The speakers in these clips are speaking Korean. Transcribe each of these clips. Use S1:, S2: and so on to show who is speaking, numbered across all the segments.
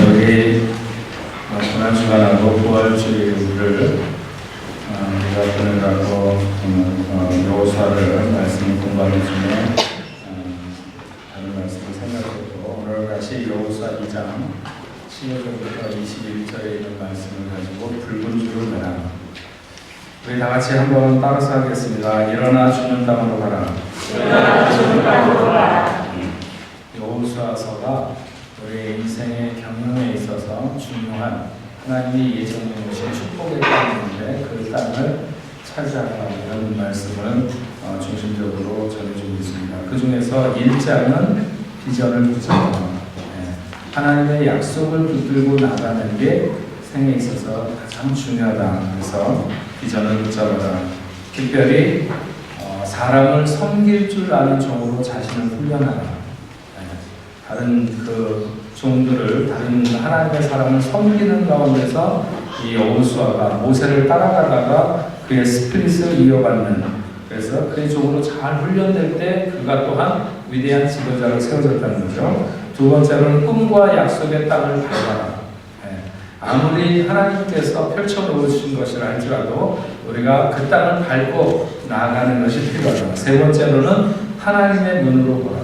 S1: 우리 지난 주간하고 부활주일을 우리가 보내라고 여호수아를 말씀을 공부하기 전에 다른 말씀을 생각해도 오늘 같이 여호수아 2장 15절부터 21절에 있는 말씀을 가지고 붉은 줄을 매라. 우리 다 같이 한번 따라서 하겠습니다. 일어나 주는 땅으로 가라.
S2: 일어나 주는 땅으로 가라.
S1: 여호수아서가 우리 인생의 경영에 있어서 중요한 하나님이 예정해 놓으신 축복의 땅인데 그 땅을 차지하라는 말씀을 중심적으로 전해주고 있습니다. 그 중에서 1장은 비전을 붙잡아 하나님의 약속을 붙들고 나가는 게 생에 있어서 가장 중요하다. 그래서 비전을 붙잡아라. 특별히 사람을 섬길 줄 아는 종으로 자신을 훈련하라. 다른 그 종들을 다른 하나님의 사람을 섬기는 가운데서 이 여호수아가 모세를 따라가다가 그의 스피릿을 이어받는, 그래서 그의 종으로 잘 훈련될 때 그가 또한 위대한 지도자로 세워졌다는 거죠. 두 번째로는 꿈과 약속의 땅을 밟아라. 아무리 하나님께서 펼쳐놓으신 것이라 할지라도 우리가 그 땅을 밟고 나아가는 것이 필요하다. 세 번째로는 하나님의 눈으로 보라.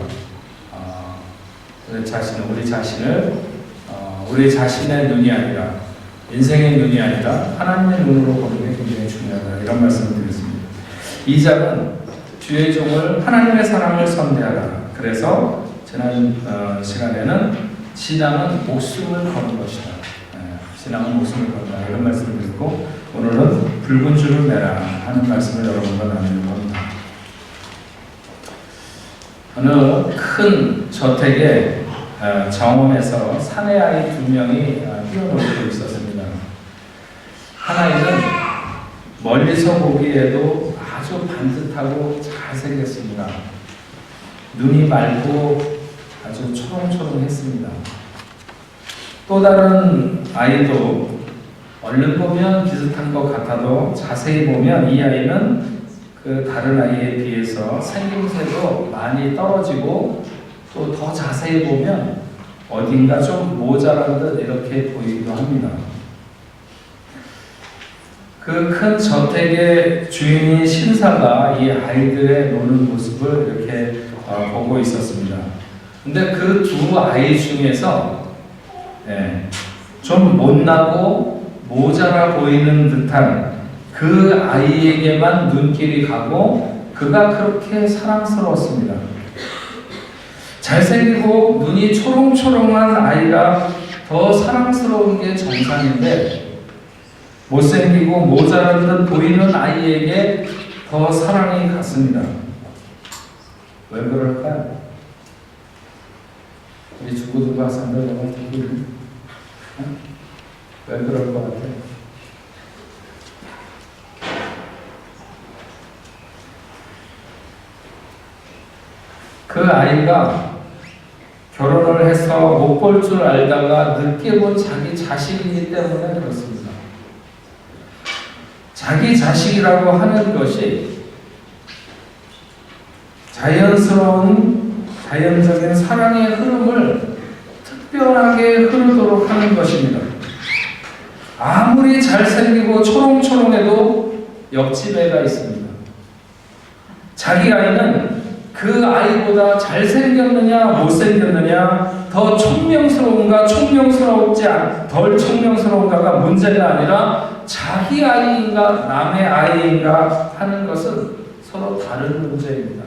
S1: 우리 자신의 눈이 아니라, 인생의 눈이 아니라 하나님의 눈으로 보는 게 굉장히 중요하다. 이런 말씀을 드렸습니다. 2장은 주의 종을 하나님의 사랑을 선대하라. 그래서 지난 시간에는 신앙은 목숨을 거는 것이다. 신앙은 목숨을 건다. 이런 말씀을 드리고, 오늘은 붉은 줄을 매라 하는 말씀을 여러분과 나누는 겁니다. 어느 큰 저택의 정원에서 사내 아이 2명이 뛰어놀고 있었습니다. 한 아이는 멀리서 보기에도 아주 반듯하고 잘생겼습니다. 눈이 맑고 아주 초롱초롱했습니다. 또 다른 아이도 얼른 보면 비슷한 것 같아도 자세히 보면 이 아이는 그 다른 아이에 비해서 생김새도 많이 떨어지고 또 더 자세히 보면 어딘가 좀 모자란 듯 이렇게 보이기도 합니다. 그 큰 저택의 주인인 신사가 이 아이들의 노는 모습을 이렇게 보고 있었습니다. 근데 그 두 아이 중에서 좀 못나고 모자라 보이는 듯한 그 아이에게만 눈길이 가고 그가 그렇게 사랑스러웠습니다. 잘생기고 눈이 초롱초롱한 아이가 더 사랑스러운 게 정상인데 못생기고 모자란 듯 보이는 아이에게 더 사랑이 갔습니다. 왜 그럴까요? 우리 중고등부 학생들 영어 듣기를 왜 그럴 것 같아요? 그 아이가 결혼을 해서 못 볼 줄 알다가 늦게 본 자기 자식이기 때문에 그렇습니다. 자기 자식이라고 하는 것이 자연적인 사랑의 흐름을 특별하게 흐르도록 하는 것입니다. 아무리 잘생기고 초롱초롱해도 옆집 애가 있습니다. 자기 아이는 그 아이보다 잘생겼느냐 못생겼느냐, 더 총명스러운가 덜 총명스러운가가 문제가 아니라 자기 아이인가 남의 아이인가 하는 것은 서로 다른 문제입니다.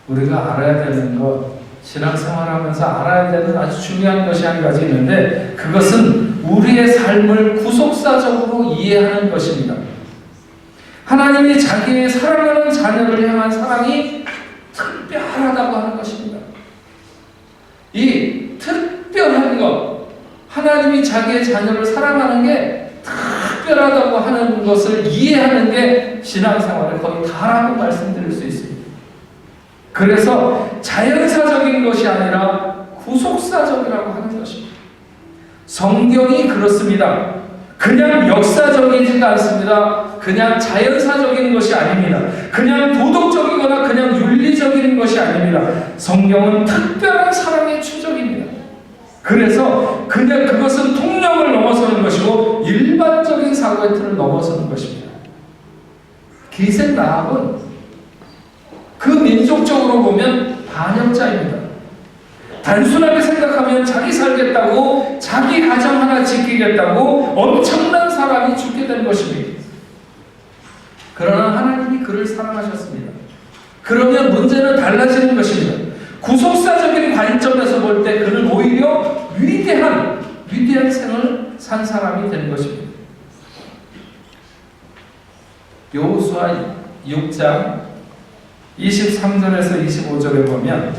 S1: 우리가 알아야 되는 것, 신앙생활하면서 알아야 되는 아주 중요한 것이 한 가지 있는데, 그것은 우리의 삶을 구속사적으로 이해하는 것입니다. 하나님이 자기의 사랑하는 자녀를 향한 사랑이 특별하다고 하는 것입니다. 이 특별한 것, 하나님이 자기의 자녀를 사랑하는 게 특별하다고 하는 것을 이해하는 게 신앙생활의 거의 다라고 말씀드릴 수 있습니다. 그래서 자연사적인 것이 아니라 구속사적이라고 하는 것입니다. 성경이 그렇습니다. 그냥 역사적이지가 않습니다. 그냥 자연사적인 것이 아닙니다. 그냥 도덕적이거나 그냥 윤리적인 것이 아닙니다. 성경은 특별한 사랑의 추적입니다. 그래서 그냥 그것은 통념을 넘어서는 것이고 일반적인 사고의 틀을 넘어서는 것입니다. 기생 라합은 그 민족적으로 보면 반역자입니다. 단순하게 생각하면 자기 살겠다고, 자기 가정 하나 지키겠다고 엄청난 사람이 죽게 된 것입니다. 그러나 하나님이 그를 사랑하셨습니다. 그러면 문제는 달라지는 것입니다. 구속사적인 관점에서 볼 때 그는 오히려 위대한 생을 산 사람이 된 것입니다. 여호수아 6장 23절에서 25절에 보면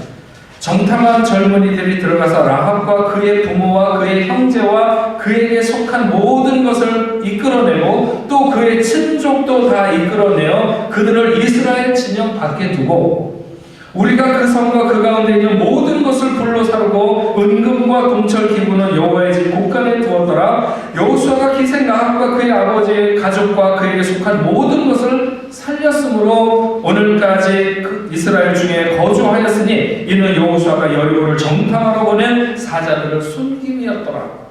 S1: 정탐한 젊은이들이 들어가서 라합과 그의 부모와 그의 형제와 그에게 속한 모든 것을 이끌어내고 또 그의 친족도 다 이끌어내어 그들을 이스라엘 진영 밖에 두고 우리가 그 성과 그 가운데 있는 모든 것을 불로 사르고 은금과 동철 기부는 여호와의 집 곳간에 두었더라. 여호수아가 기생 라합과 그의 아버지의 가족과 그에게 속한 모든 것을 살렸으므로 오늘까지 이스라엘 중에 거주하였으니 이는 여호수아가 여리고를 정탐하러 보낸 사자들을 숨김이었더라.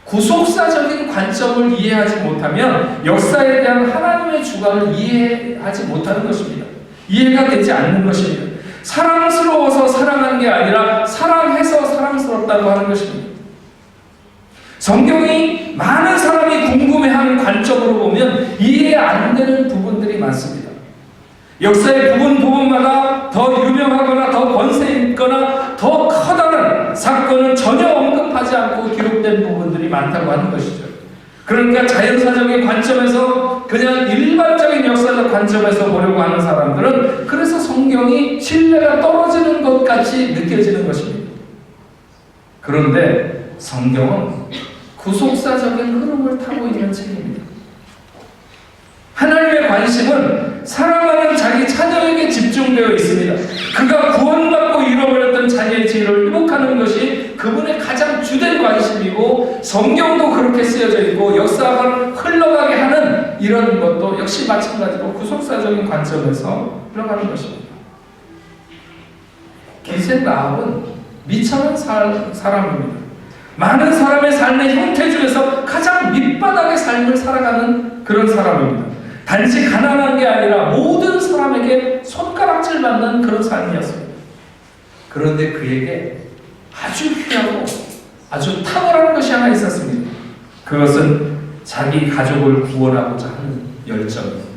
S1: 구속사적인 관점을 이해하지 못하면 역사에 대한 하나님의 주관을 이해하지 못하는 것입니다. 이해가 되지 않는 것입니다. 사랑스러워서 사랑한 게 아니라 사랑해서 사랑스럽다고 하는 것입니다. 성경이 많은 사람이 궁금해하는 관점으로 보면 이해 안 되는 부분들이 많습니다. 역사의 부분마다 더 유명하거나 더 권세 있거나 더 커다란 사건은 전혀 언급하지 않고 기록된 부분들이 많다고 하는 것이죠. 그러니까 자연사적인 관점에서 그냥 일반적인 역사적 관점에서 보려고 하는 사람들은 그래서 성경이 신뢰가 떨어지는 것 같이 느껴지는 것입니다. 그런데 성경은 구속사적인 흐름을 타고 있는 책입니다. 하나님의 관심은 사랑하는 자기 자녀에게 집중되어 있습니다. 그가 구원받고 잃어버렸던 자녀의 죄를 회복하는 것이 그분의 가장 주된 관심이고 성경도 그렇게 쓰여져 있고 역사가 흘러가게 하는 이런 것도 역시 마찬가지로 구속사적인 관점에서 흘러가는 것입니다. 기생 라합은 미천한 사람입니다. 많은 사람의 삶의 형태 중에서 가장 밑바닥의 삶을 살아가는 그런 사람입니다. 단지 가난한 게 아니라 모든 사람에게 손가락질 받는 그런 삶이었습니다. 그런데 그에게 아주 귀하고 아주 탁월한 것이 하나 있었습니다. 그것은 자기 가족을 구원하고자 하는 열정입니다.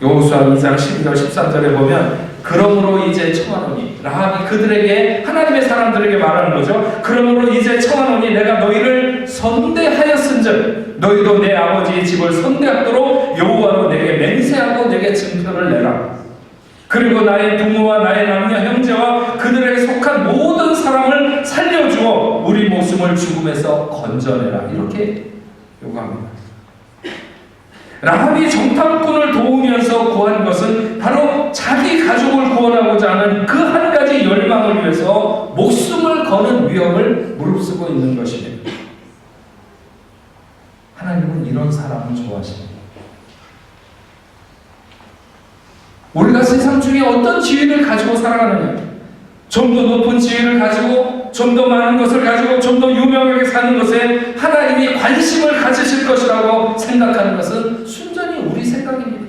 S1: 여호수아 2장 12절 13절에 보면 그러므로 이제 청하노니 라합이 그들에게 하나님의 사람들에게 말하는 거죠. 그러므로 이제 청하노니 내가 너희를 선대하였은즉 너희도 내 아버지의 집을 선대하도록 여호와로 내게 맹세하고 내게 증표를 내라. 그리고 나의 부모와 나의 남녀 형제와 그들에게 속한 모든 사람을 살려주어 우리 목숨을 죽음에서 건져내라. 이렇게 요구합니다. 라합이 정탐꾼을 도우면서 구한 것은 바로 자기 가족을 구원하고자 하는 그 한 가지 열망을 위해서 목숨을 거는 위협을 무릅쓰고 있는 것입니다. 하나님은 이런 사람을 좋아하십니다. 우리가 세상 중에 어떤 지위를 가지고 살아가느냐, 좀 더 높은 지위를 가지고 좀 더 많은 것을 가지고 좀 더 유명하게 사는 것에 하나님이 관심을 가지실 것이라고 생각하는 것은 순전히 우리 생각입니다.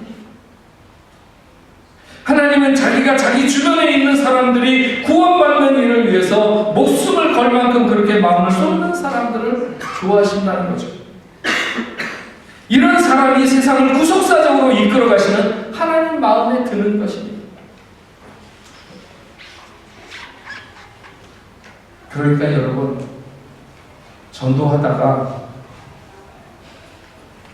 S1: 하나님은 자기가 자기 주변에 있는 사람들이 구원받는 일을 위해서 목숨을 걸 만큼 그렇게 마음을 쏟는 사람들을 좋아하신다는 거죠. 이런 사람이 세상을 구속사적으로 이끌어 가시는 하나님 마음에 드는 것입니다. 그러니까 여러분, 전도하다가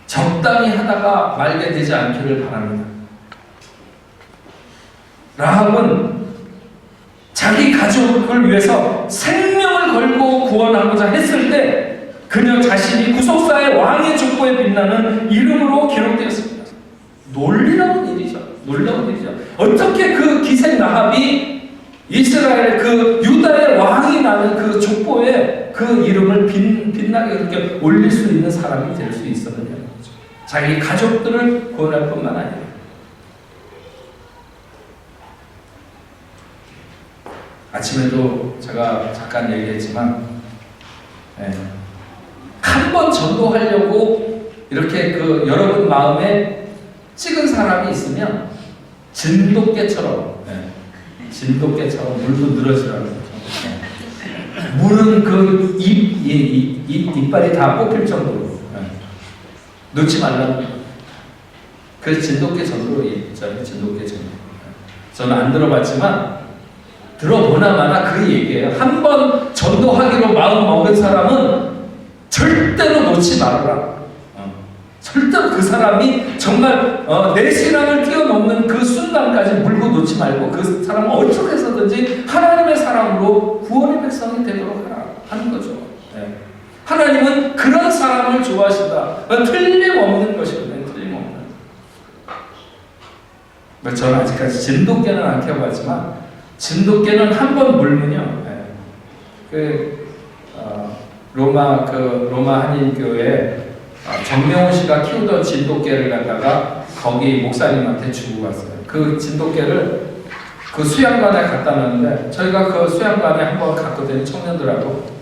S1: 적당히 하다가 말게 되지 않기를 바랍니다. 라합은 자기 가족을 위해서 생명을 걸고 구원하고자 했을 때 그녀 자신이 구속사의 왕의 족보에 빛나는 이름으로 기록되었습니다. 놀라운 일이죠. 놀라운 일이죠. 어떻게 그 기생 라합이 이스라엘 그 유다의 왕이 나는 그 족보에 그 이름을 빛나게 그렇게 올릴 수 있는 사람이 될 수 있었느냐는 거죠. 자기 가족들을 구원할 뿐만 아니라 아침에도 제가 잠깐 얘기했지만 한 번 전도하려고 이렇게 그 여러분 마음에 찍은 사람이 있으면 진돗개처럼 물도 늘어지라는 거죠. 물은 그 이빨이 다 뽑힐 정도로 놓지 말라는 거예요. 그래서 진돗개 전도로 있잖아요. 진돗개 전도. 저는 안 들어봤지만 들어보나 마나 그 얘기예요. 한 번 전도하기로 마음 먹은 사람은 절대로 놓지 말아라. 절대로 그 사람이 정말 내 신앙을 뛰어넘는 그 순간까지 물고 놓지 말고 그 사람은 어떻게 해서든지 하나님의 사람으로 구원의 백성이 되도록 하라 하는 거죠. 하나님은 그런 사람을 좋아하신다. 틀림없는 것이거든요. 틀림없는. 저는 아직까지 진돗개는 안 키워봤지만 진돗개는 한 번 물면요. 로마 한인교회 정명훈 씨가 키우던 진돗개를 갖다가 거기 목사님한테 주고 갔어요. 그 진돗개를 그 수양관에 갖다 놨는데 저희가 그 수양관에 한번 갔거든요. 청년들하고.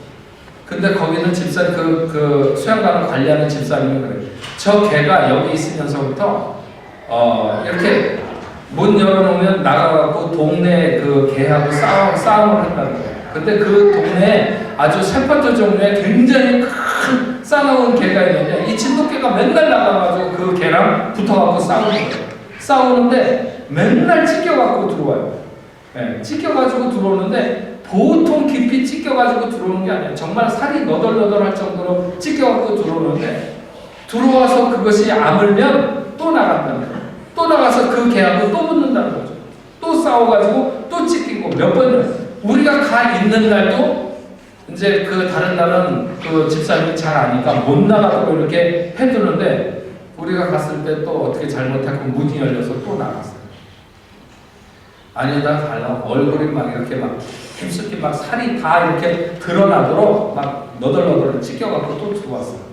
S1: 근데 거기는 집사님 그 수양관을 관리하는 집사님이 그래요. 저 개가 여기 있으면서부터 이렇게 문 열어놓으면 나가갖고 동네 그 개하고 싸움을 한다는 거예요. 근데 그 동네에 아주 세파토 종류의 굉장히 큰 싸나운 개가 있는데 이 진돗개가 맨날 나가가지고 그 개랑 붙어갖고 싸우는 거예요. 싸우는데 맨날 찢겨갖고 들어와요. 찢겨가지고 들어오는데 보통 깊이 찢겨가지고 들어오는 게 아니에요. 정말 살이 너덜너덜할 정도로 찢겨갖고 들어오는데 들어와서 그것이 아물면 또 나간다는 거예요. 또 나가서 그 개하고 또 붙는다는 거죠. 또 싸워가지고 또 찢기고 몇 번을 우리가 가 있는 날도 이제 그 다른 날은 그 집사님이 잘 아니까 못 나가도록 이렇게 해두는데 우리가 갔을 때 또 어떻게 잘못했고 문이 열려서 또 나갔어요. 아니다 달라 얼굴이 막 이렇게 막 힘쓰기 막 살이 다 이렇게 드러나도록 막 너덜너덜 찢겨갖고 또 들어왔어요.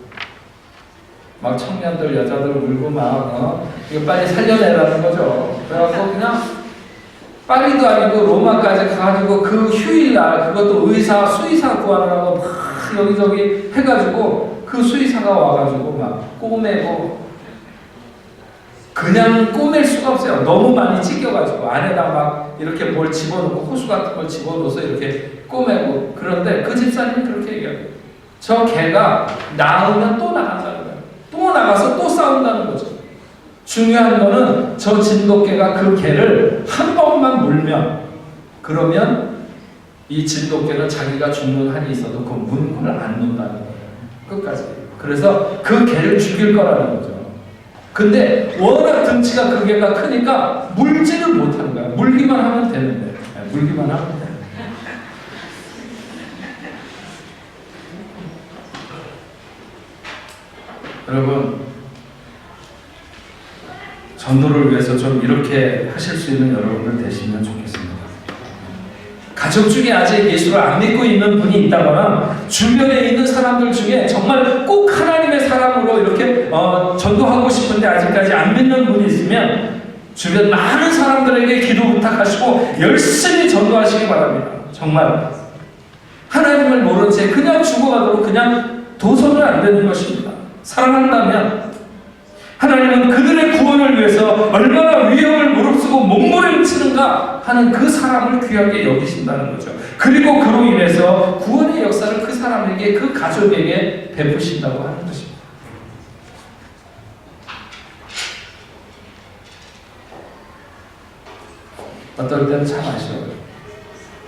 S1: 막 청년들 여자들 울고 막 이거 빨리 살려내라는 거죠. 그래갖고 그냥 파리도 아니고 로마까지 가가지고 그 휴일날 그것도 수의사 구하느라고 막 여기저기 해가지고 그 수의사가 와가지고 막 꼬매고 그냥 꼬맬 수가 없어요. 너무 많이 찢겨가지고 안에다 막 이렇게 뭘 집어넣고 호수 같은 걸 집어넣어서 이렇게 꼬매고 그런데 그 집사님이 그렇게 얘기해요. 저 개가 나오면 또 나간다는 거예요. 또 나가서 또 싸운다는 거죠. 중요한 거는 저 진돗개가 그 개를 한 번만 물면 그러면 이 진돗개는 자기가 죽는 한이 있어도 그 문을 안 놓는다는 거예요. 끝까지. 그래서 그 개를 죽일 거라는 거죠. 근데 워낙 등치가 그 개가 크니까 물지를 못하는 거야. 물기만 하면 되는데. 물기만 하면 돼. 여러분 전도를 위해서 좀 이렇게 하실 수 있는 여러분들 되시면 좋겠습니다. 가족 중에 아직 예수를 안 믿고 있는 분이 있다거나 주변에 있는 사람들 중에 정말 꼭 하나님의 사람으로 이렇게 전도하고 싶은데 아직까지 안 믿는 분이 있으면 주변 많은 사람들에게 기도 부탁하시고 열심히 전도하시기 바랍니다. 정말 하나님을 모른 채 그냥 죽어가도록 그냥 둬서는 안 되는 것입니다. 사랑한다면 하나님은 그들의 구원을 위해서 얼마나 위험을 무릅쓰고 몸부림치는가 하는 그 사람을 귀하게 여기신다는 거죠. 그리고 그로 인해서 구원의 역사를 그 사람에게 그 가족에게 베푸신다고 하는 것입니다. 어떨 때는 참 아쉬워요.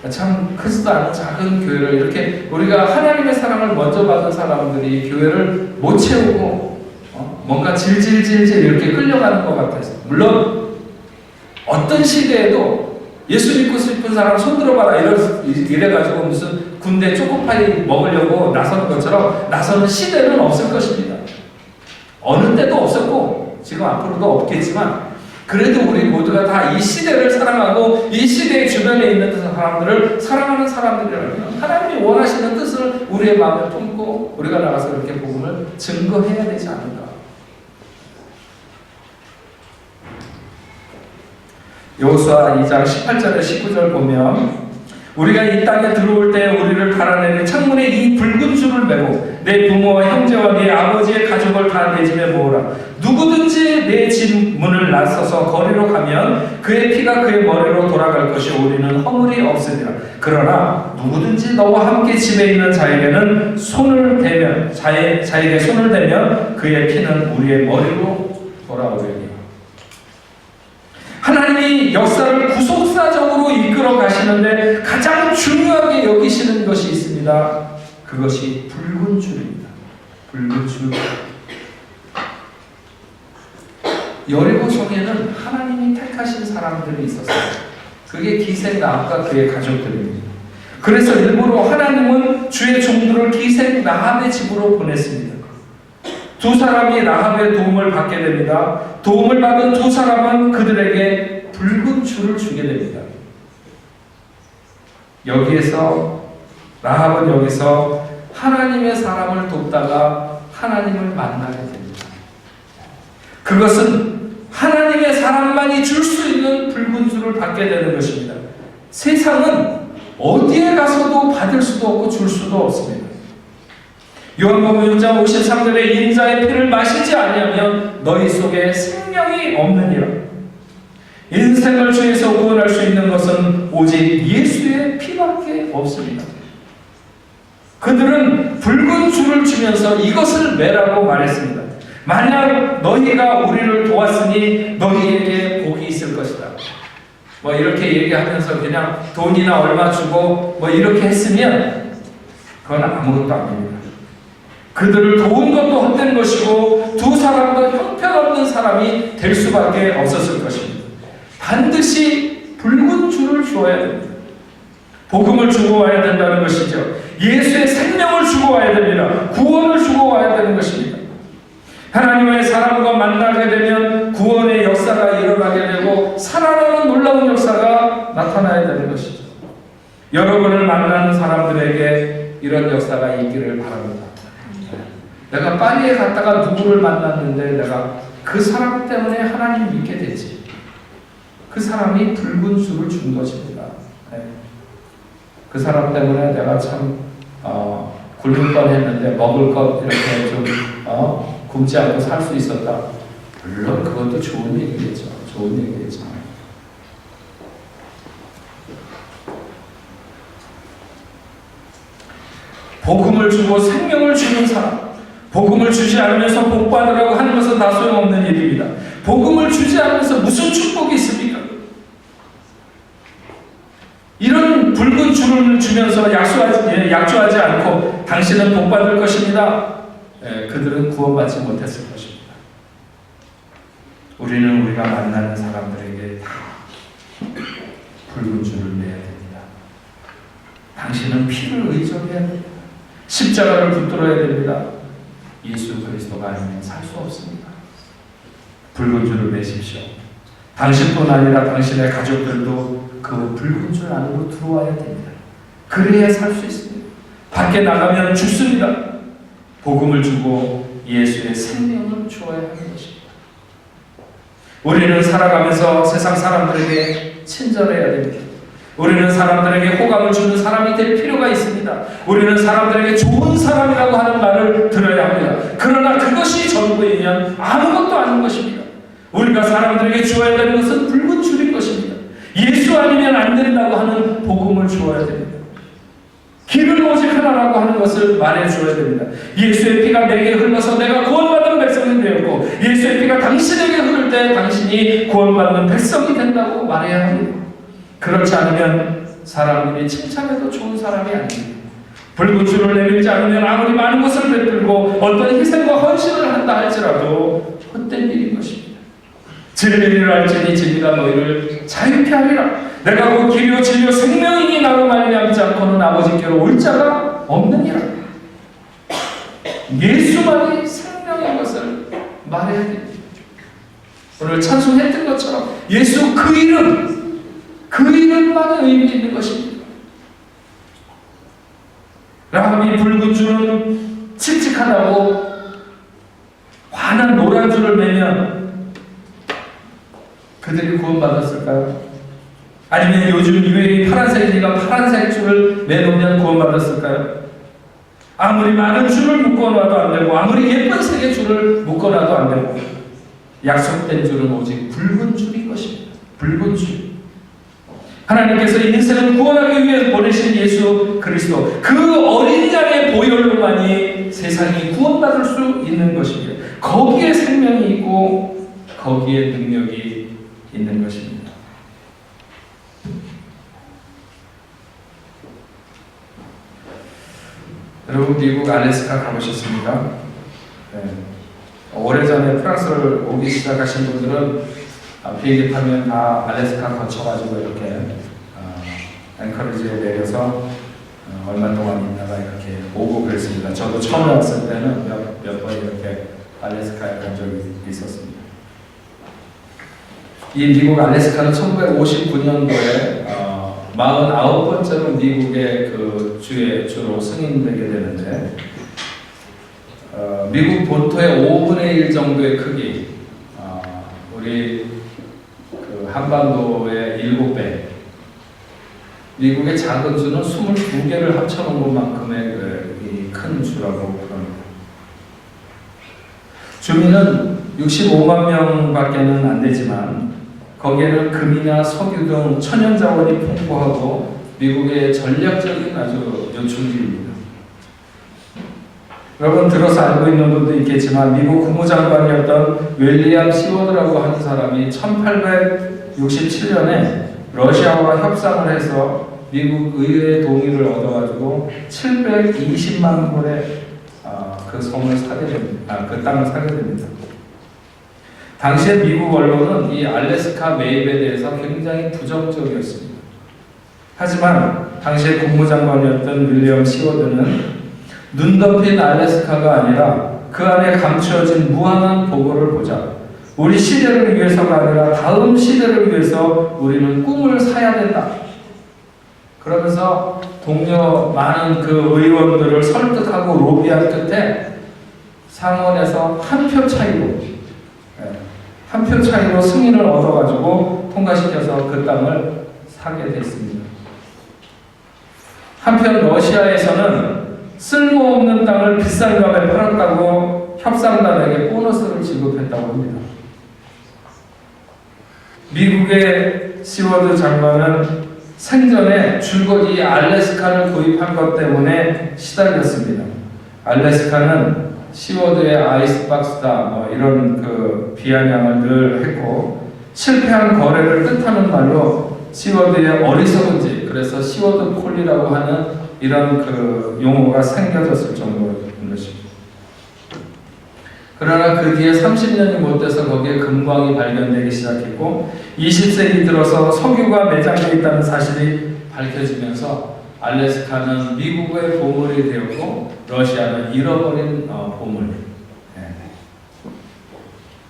S1: 참 크지도 않은 작은 교회를 이렇게 우리가 하나님의 사랑을 먼저 받은 사람들이 교회를 못 채우고 뭔가 질질질질 이렇게 끌려가는 것 같아서 물론 어떤 시대에도 예수 믿고 싶은 사람 손 들어봐라 이래가지고 무슨 군대 초코파이 먹으려고 나서는 것처럼 나서는 시대는 없을 것입니다. 어느 때도 없었고 지금 앞으로도 없겠지만 그래도 우리 모두가 다 이 시대를 사랑하고 이 시대의 주변에 있는 사람들을 사랑하는 사람들이라면 하나님이 원하시는 뜻을 우리의 마음에 품고 우리가 나가서 이렇게 복음을 증거해야 되지 않을까. 여호수아 2장 18절에 19절 보면 우리가 이 땅에 들어올 때 우리를 달아내는 창문에 이 붉은 줄을 매고 내 부모와 형제와 내 아버지의 가족을 다 내 집에 모으라. 누구든지 내 집 문을 나서서 거리로 가면 그의 피가 그의 머리로 돌아갈 것이 우리는 허물이 없으리라. 그러나 누구든지 너와 함께 집에 있는 자에게는 손을 대면 자에게 손을 대면 그의 피는 우리의 머리로 돌아오리라. 하나님이 역사를 구속사적으로 이끌어 가시는데 가장 중요하게 여기시는 것이 있습니다. 그것이 붉은 줄입니다. 붉은 줄. 여리고 성에는 하나님이 택하신 사람들이 있었어요. 그게 기생 라합과 그의 가족들입니다. 그래서 일부러 하나님은 주의 종들을 기생 라합의 집으로 보냈습니다. 두 사람이 라합의 도움을 받게 됩니다. 도움을 받은 두 사람은 그들에게 붉은 줄을 주게 됩니다. 라합은 여기서 하나님의 사람을 돕다가 하나님을 만나게 됩니다. 그것은 하나님의 사람만이 줄 수 있는 붉은 줄을 받게 되는 것입니다. 세상은 어디에 가서도 받을 수도 없고 줄 수도 없습니다. 요한복음 6장 53절에 인자의 피를 마시지 아니하면 너희 속에 생명이 없느니라. 인생을 주에서 구원할 수 있는 것은 오직 예수의 피밖에 없습니다. 그들은 붉은 줄을 주면서 이것을 매라고 말했습니다. 만약 너희가 우리를 도왔으니 너희에게 복이 있을 것이다. 이렇게 얘기하면서 그냥 돈이나 얼마 주고 이렇게 했으면 그건 아무것도 아닙니다. 그들을 도운 것도 헛된 것이고 두 사람도 형편없는 사람이 될 수밖에 없었을 것입니다. 반드시 붉은 줄을 주어야 됩니다. 복음을 주고 와야 된다는 것이죠. 예수의 생명을 주고 와야 됩니다. 구원을 주고 와야 되는 것입니다. 하나님의 사람과 만나게 되면 구원의 역사가 일어나게 되고 살아나는 놀라운 역사가 나타나야 되는 것이죠. 여러분을 만나는 사람들에게 이런 역사가 있기를 바랍니다. 내가 파리에 갔다가 누구를 만났는데 내가 그 사람 때문에 하나님 믿게 됐지. 그 사람이 붉은 줄을 준 것입니다. 그 사람 때문에 내가 참 굶을 뻔했는데 먹을 것 이렇게 좀 굶지 않고 살 수 있었다. 물론 그것도 좋은 얘기겠죠. 좋은 얘기겠죠. 복음을 주고 생명을 주는 사람, 복음을 주지 않으면서 복 받으라고 하는 것은 다 소용없는 일입니다. 복음을 주지 않으면서 무슨 축복이 있습니까? 이런 붉은 줄을 주면서 약조하지 않고 당신은 복 받을 것입니다. 그들은 구원받지 못했을 것입니다. 우리는 우리가 만나는 사람들에게 다 붉은 줄을 내야 됩니다. 당신은 피를 의존해야 됩니다. 십자가를 붙들어야 됩니다. 예수 그리스도가 아니면 살 수 없습니다. 붉은 줄을 매십시오. 당신뿐 아니라 당신의 가족들도 그 붉은 줄 안으로 들어와야 됩니다. 그래야 살 수 있습니다. 밖에 나가면 죽습니다. 복음을 주고 예수의 생명을 주어야 하는 것입니다. 우리는 살아가면서 세상 사람들에게 친절해야 됩니다. 우리는 사람들에게 호감을 주는 사람이 될 필요가 있습니다. 우리는 사람들에게 좋은 사람이라고 하는 말을 들어야 합니다. 그러나 그것이 전부이면 아무것도 아닌 것입니다. 우리가 사람들에게 주어야 되는 것은 붉은 줄인 것입니다. 예수 아니면 안 된다고 하는 복음을 주어야 됩니다. 길은 오직 하나라고 하는 것을 말해주어야 됩니다. 예수의 피가 내게 흘러서 내가 구원받은 백성이 되었고 예수의 피가 당신에게 흐를 때 당신이 구원받는 백성이 된다고 말해야 합니다. 그렇지 않으면 사람들이 칭찬해도 좋은 사람이 아닙니다. 붉은 줄을 내밀지 않으면 아무리 많은 것을 베풀고 어떤 희생과 헌신을 한다 할지라도 헛된 일인 것입니다. 진리를 알지니 진리가 너희를 자유케 하리라. 내가 곧 길이요 진리요 생명이니 나로 말미암지 않고는 아버지께로 올 자가 없느니라. 예수만이 생명인 것을 말해야 됩니다. 오늘 찬송했던 것처럼 예수 그 이름만이 의미 있는 것입니다. 라합이 붉은 줄은 칙칙하다고 환한 노란 줄을 매면 그들이 구원받았을까요? 아니면 요즘 유행이 파란색이니까 파란색 줄을 매놓으면 구원받았을까요? 아무리 많은 줄을 묶어놔도 안 되고 아무리 예쁜 색의 줄을 묶어놔도 안 되고 약속된 줄은 오직 붉은 줄인 것입니다. 붉은 줄. 하나님께서 인생을 구원하기 위해 보내신 예수 그리스도, 그 어린 양의 보혈로만이 세상이 구원받을 수 있는 것입니다. 거기에 생명이 있고 거기에 능력이 있는 것입니다. 여러분 미국 알래스카 가보셨습니까? 네. 오래전에 프랑스를 오기 시작하신 분들은 비행기 타면 다 알래스카 거쳐가지고 이렇게 앵커리지에 내려서 얼마 동안 있다가 이렇게 오고 그랬습니다. 저도 처음에 왔을 때는 몇 번 이렇게 알래스카에 간 적이 있었습니다. 이 미국 알래스카는 1959년도에 49번째로 미국의 그 주로 승인되게 되는데 미국 본토의 5분의 1 정도의 크기, 우리 그 한반도의 7배, 미국의 작은 주는 22개를 합쳐놓은 것만큼의 큰 주라고 그럽니다. 주민은 65만 명밖에는 안 되지만 거기에는 금이나 석유 등 천연자원이 풍부하고 미국의 전략적인 아주 요충지입니다. 여러분 들어서 알고 있는 분도 있겠지만 미국 국무장관이었던 윌리엄 시워드라고 하는 사람이 1867년에 러시아와 협상을 해서 미국 의회의 동의를 얻어가지고 720만 불의 그 성을 사게 됩니다. 그 땅을 사게 됩니다. 당시에 미국 언론은 이 알래스카 매입에 대해서 굉장히 부정적이었습니다. 하지만 당시에 국무장관이었던 윌리엄 시워드는 눈 덮인 알래스카가 아니라 그 안에 감추어진 무한한 보고를 보자. 우리 시대를 위해서가 아니라 다음 시대를 위해서 우리는 꿈을 사야 된다. 그러면서 동료 많은 그 의원들을 설득하고 로비한 끝에 상원에서 한 표 차이로 승인을 얻어가지고 통과시켜서 그 땅을 사게 됐습니다. 한편 러시아에서는 쓸모없는 땅을 비싼 값에 팔았다고 협상단에게 보너스를 지급했다고 합니다. 미국의 시워드 장관은 생전에 줄곧 이 알래스카를 구입한 것 때문에 시달렸습니다. 알래스카는 시워드의 아이스박스다 이런 그 비아냥을 늘 했고 실패한 거래를 뜻하는 말로 시워드의 어리석은지, 그래서 시워드 폴리라고 하는 이런 그 용어가 생겨졌을 정도인 것입니다. 그러나 그 뒤에 30년이 못 돼서 거기에 금광이 발견되기 시작했고 20세기 들어서 석유가 매장되어 있다는 사실이 밝혀지면서 알래스카는 미국의 보물이 되었고 러시아는 잃어버린 보물.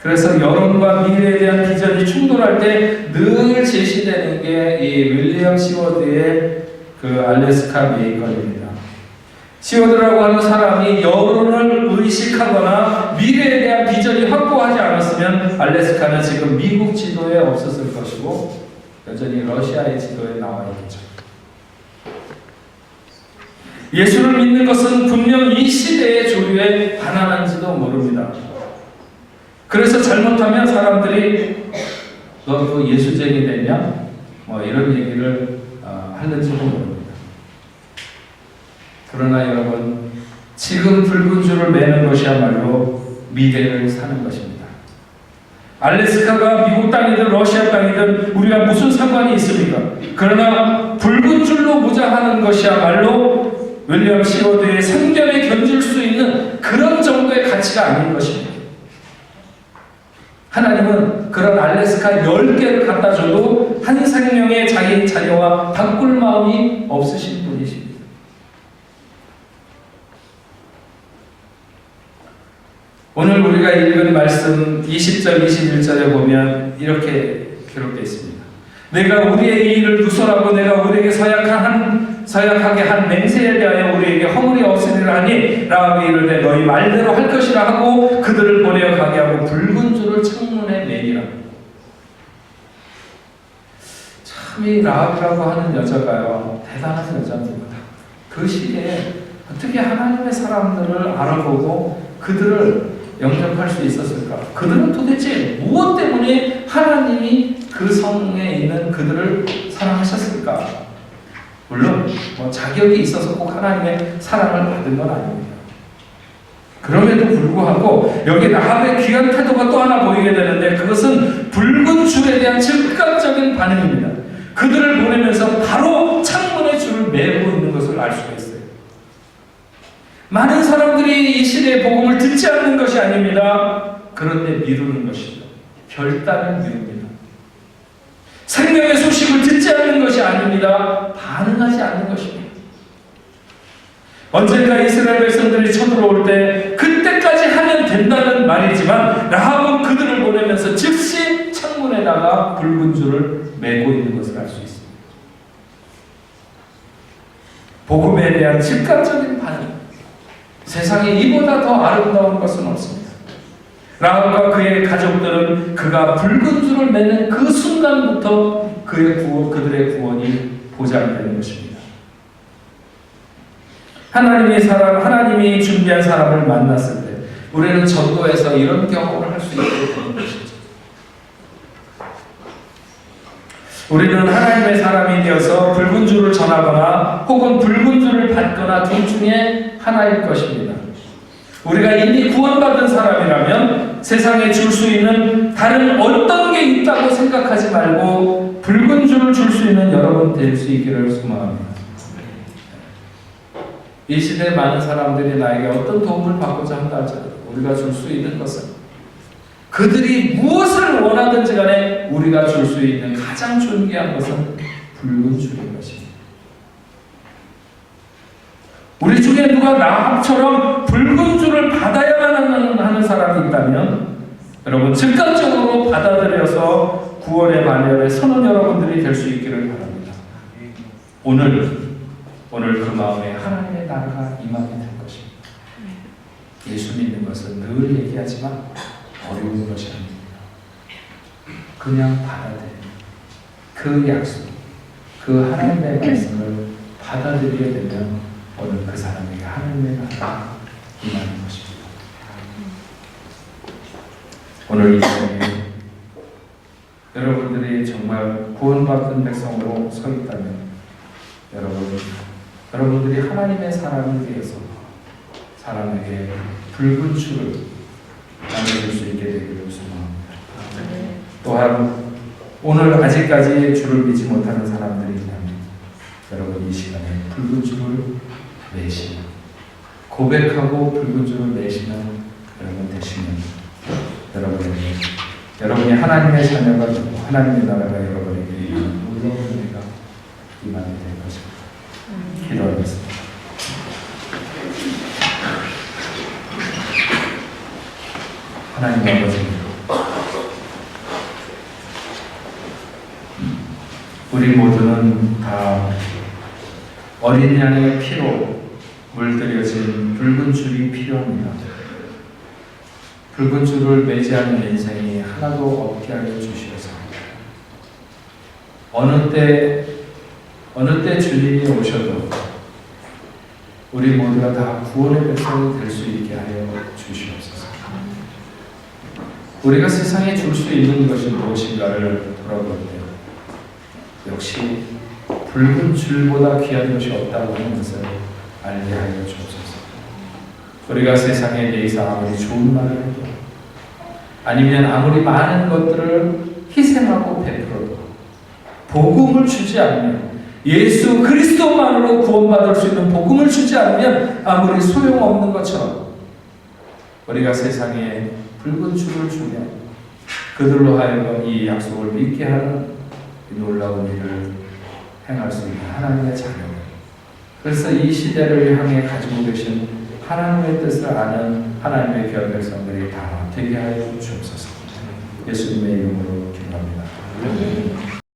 S1: 그래서 여론과 미래에 대한 비전이 충돌할 때 늘 제시되는 게 이 윌리엄 시워드의 그 알래스카 메이커입니다. 시워드라고 하는 사람이 여론을 의식하거나 미래에 대한 비전이 확고하지 않았으면 알래스카는 지금 미국 지도에 없었을 것이고 여전히 러시아의 지도에 나와 있겠죠. 예수를 믿는 것은 분명 이 시대의 조류에 반환한지도 모릅니다. 그래서 잘못하면 사람들이 너 그 예수쟁이 됐냐? 이런 얘기를 하는지도 모릅니다. 그러나 여러분, 지금 붉은 줄을 매는 것이야말로 미래를 사는 것입니다. 알래스카가 미국 땅이든 러시아 땅이든 우리가 무슨 상관이 있습니까? 그러나 붉은 줄로 무장하는 것이야말로 윌리엄 시워드의 생전에 견줄 수 있는 그런 정도의 가치가 아닌 것입니다. 하나님은 그런 알래스카 10개를 갖다 줘도 한 생명의 자기 자녀와 바꿀 마음이 없으신 분이십니다. 오늘 우리가 읽은 말씀 20절, 21절에 보면 이렇게 기록되어 있습니다. 내가 우리의 일을 누설하고 내가 우리에게 서약하게 한 맹세에 대하여 우리에게 허물이 없으리라 하니 라합이 이르되 너희 말대로 할 것이라 하고 그들을 보내어 가게 하고 붉은 줄을 창문에 매니라. 참 참 이 라합이라고 하는 여자가요, 대단한 여자입니다. 그 시대에 어떻게 하나님의 사람들을 알아보고 그들을 영접할 수 있었을까? 그들은 도대체 무엇 때문에 하나님이 그 성에 있는 그들을 사랑하셨을까? 물론 자격이 있어서 꼭 하나님의 사랑을 받은 건 아닙니다. 그럼에도 불구하고 여기 라합의 귀한 태도가 또 하나 보이게 되는데, 그것은 붉은 줄에 대한 즉각적인 반응입니다. 그들을 보내면서 바로 창문에 줄을 매고 있는 것을 알 수가 있어요. 많은 사람들이 이 시대의 복음을 듣지 않는 것이 아닙니다. 그런데 미루는 것이죠. 결단을 미룹니다. 생명의 소식을 듣지 않는 것이 아닙니다. 반응하지 않는 것입니다. 언젠가 이스라엘 백성들이 쳐들어올 때 그때까지 하면 된다는 말이지만, 라합은 그들을 보내면서 즉시 창문에다가 붉은 줄을 매고 있는 것을 알 수 있습니다. 복음에 대한 즉각적인 반응. 세상에 이보다 더 아름다운 것은 없습니다. 라합과 그의 가족들은 그가 붉은 줄을 매는 그 순간부터 그들의 구원이 보장되는 것입니다. 하나님이 준비한 사람을 만났을 때 우리는 전도에서 이런 경험을 할 수 있게 되는 것이죠. 우리는 하나님의 사람이 되어서 붉은 줄을 전하거나 혹은 붉은 줄을 받거나 둘 중에 하나일 것입니다. 우리가 이미 구원받은 사람이라면 세상에 줄 수 있는 다른 어떤 게 있다고 생각하지 말고 붉은 줄을 줄 수 있는 여러분 될 수 있기를 소망합니다. 이 시대에 많은 사람들이 나에게 어떤 도움을 받고자 한다 할지라도 우리가 줄 수 있는 것은, 그들이 무엇을 원하든지 간에 우리가 줄 수 있는 가장 존귀한 것은 붉은 줄인 것입니다. 우리 중에 누가 라합처럼 붉은 줄을 받아야만 하는 사람이 있다면 여러분 즉각적으로 받아들여서 구원의 반열에 서는 여러분들이 될 수 있기를 바랍니다. 오늘 그 마음에 하나님의 나라가 임하게 될 것입니다. 예수 믿는 것은 늘 얘기하지만 어려운 것이 아닙니다. 그냥 받아들이는 그 약속, 그 하나님의 말씀을 받아들이게 되면 오늘 그 사람에게 하나님의 나라가 임하는 것입니다. 오늘 이 시간에 여러분들이 정말 구원받은 백성으로 서 있다면 여러분들이 하나님의 사람이 되어서 사람에게 붉은 줄을 나눠줄 수 있게 되기를 소망합니다. 또한 오늘 아직까지 주를 믿지 못하는 사람들이 있다면 여러분 이 시간에 붉은 줄을 매시면, 고백하고 붉은 줄을 매시면 여러분 되시면 여러분이 하나님의 자녀가 되고 하나님의 나라가 여러분에게 놀라운 은혜가 임하게 될 것입니다. 기도하겠습니다. 하나님 아버지, 우리 모두는 다 어린 양의 피로 물들여진 붉은 줄이 필요합니다. 붉은 줄을 매지 않는 인생이 하나도 없게 하여 주시옵소서. 어느 때 주님이 오셔도 우리 모두가 다 구원의 백성이 될 수 있게 하여 주시옵소서. 우리가 세상에 줄 수 있는 것이 무엇인가를 돌아볼 때 역시 붉은 줄보다 귀한 것이 없다고 하는 것을 알게 하여 주옵소서. 우리가 세상에 대해서 아무리 좋은 말을 해도, 아니면 아무리 많은 것들을 희생하고 베풀어도 복음을 주지 않으면, 예수 그리스도만으로 구원받을 수 있는 복음을 주지 않으면 아무리 소용없는 것처럼 우리가 세상에 붉은 줄을 주면 그들로 하여금 이 약속을 믿게 하는 이 놀라운 일을 행할 수 있는 하나님의 자녀. 그래서 이 시대를 향해 가지고 계신 하나님의 뜻을 아는 하나님의 귀한 백성들이 다 되게 하여 주옵소서. 예수님의 이름으로 기도합니다.